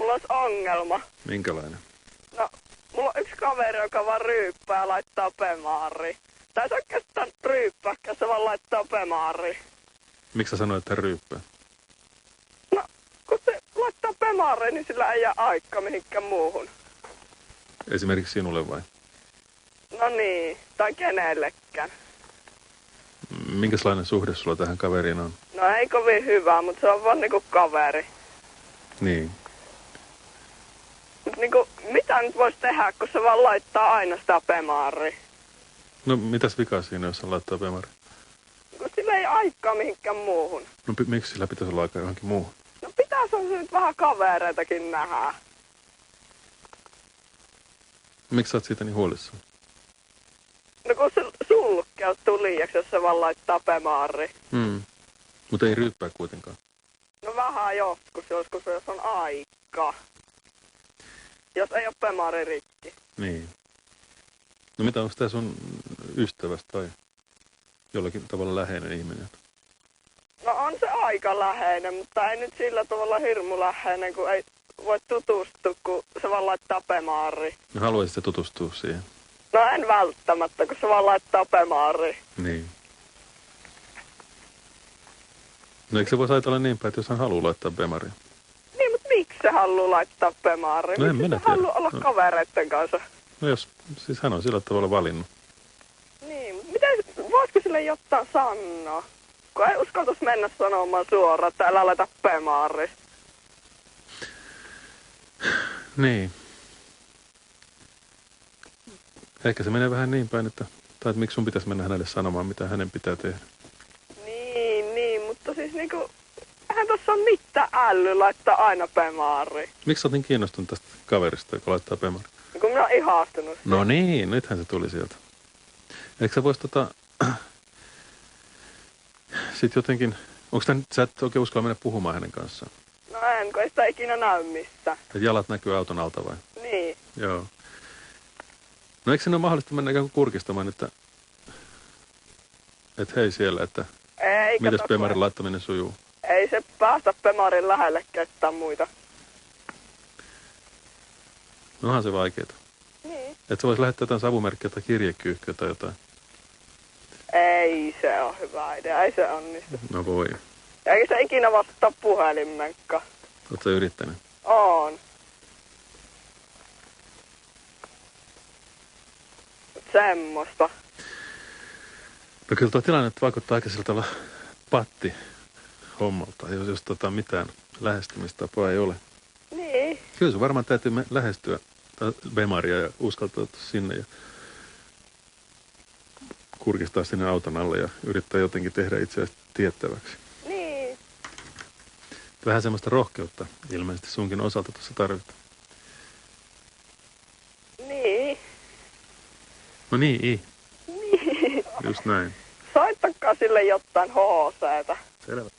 mulla olisi ongelma. Minkälainen? No, mulla on yksi kaveri, joka vaan ryyppää ja laittaa pemaariin. Tai se oikeastaan ryyppääkään, se vaan laittaa pemaariin. Miksi sä sanoit, että ryyppää? No, kun se laittaa pemaariin, niin sillä ei jää aikaa mihinkään muuhun. Esimerkiksi sinulle vai? No niin, tai kenellekään. Minkälainen suhde sulla tähän kaveriin on? No ei kovin hyvä, mutta se on vaan niinku kaveri. Niin. Mut niinku, mitä nyt voisi tehdä, kun se vaan laittaa aina sitä pemaariin? No mitäs vikaa siinä, jos hän laittaa pemari? Kun sillä ei aikaa mihinkään muuhun. No miksi sillä pitäisi olla aikaa johonkin muuhun? No pitäis on se nyt vähän kavereitakin nähdä. Miksi sä oot siitä niin huolissaan? No kun se sulkeutuu liiaksi, jos se vaan laittaa pemaariin. Mutta ei ryyppää kuitenkaan. No vähän joskus jos on aikaa. Jos ei ole pemaari rikki. Niin. No mitä, onko tää sun ystävästä tai jollakin tavalla läheinen ihminen? No on se aika läheinen, mutta ei nyt sillä tavalla hirmu läheinen, kun ei voi tutustua, kun se vaan laittaa pemaariin. No haluaisitte tutustua siihen? No en välttämättä, kun se vaan laittaa pemaariin. Niin. No eikö se voisi ajatella niin päin, että jos hän haluaa laittaa pemaria? Niin, mutta miksi se haluaa laittaa pemaariin? No en miksi minä se tiedä. haluaa olla kavereiden kanssa? No jos, siis hän on sillä tavalla valinnut. Niin, mutta voisiko sille jotain sanoa? Kun ei uskaltaisi mennä sanomaan suoraan, että älä laita pemaariin. Niin. Ehkä se menee vähän niin päin, että miksi sun pitäisi mennä hänelle sanomaan, mitä hänen pitää tehdä. Niin, mutta siis niinku, eihän tossa ole mitään älyä laittaa aina pemaariin. Miksi sä oot niin kiinnostunut tästä kaverista, joka laittaa pemaria? Kun minä oon ihastunut. No niin, nythän se tuli sieltä. Eikö sä vois sit jotenkin, sä et oikein uskalla mennä puhumaan hänen kanssaan? No en, kun ei sitä ikinä näy missään. Et jalat näkyy auton alta vai? Niin. Joo. No eikö sinne ole mahdollista mennä ikään kuin kurkistamaan, että hei siellä, että mitäs pemarin laittaminen sujuu? Ei se päästä pemarin lähelle ketään muita. No onhan se vaikeeta. Niin. Et sä vois lähettää jotain savumerkkiä tai kirjekyyhkyä tai jotain. Ei se ole hyvä idea, ei se onnistu. No voi. Eikä se ikinä vastaa puhelimenkaan. Oot sä yrittänyt? On. Semmoista. No kyllä tuo tilanne vaikuttaa aika siltä olla patti hommalta, jos mitään lähestymistapaa ei ole. Niin. Kyllä se varmaan täytyy lähestyä bemaria ja uskaltautua sinne ja kurkistaa sinne auton alle ja yrittää jotenkin tehdä itseäsi tiettäväksi. Niin. Vähän semmoista rohkeutta ilmeisesti sunkin osalta tuossa tarvitaan. Niin. No niin. Niin. Just näin. Soittakaa sille jotain HC:tä. Selvä.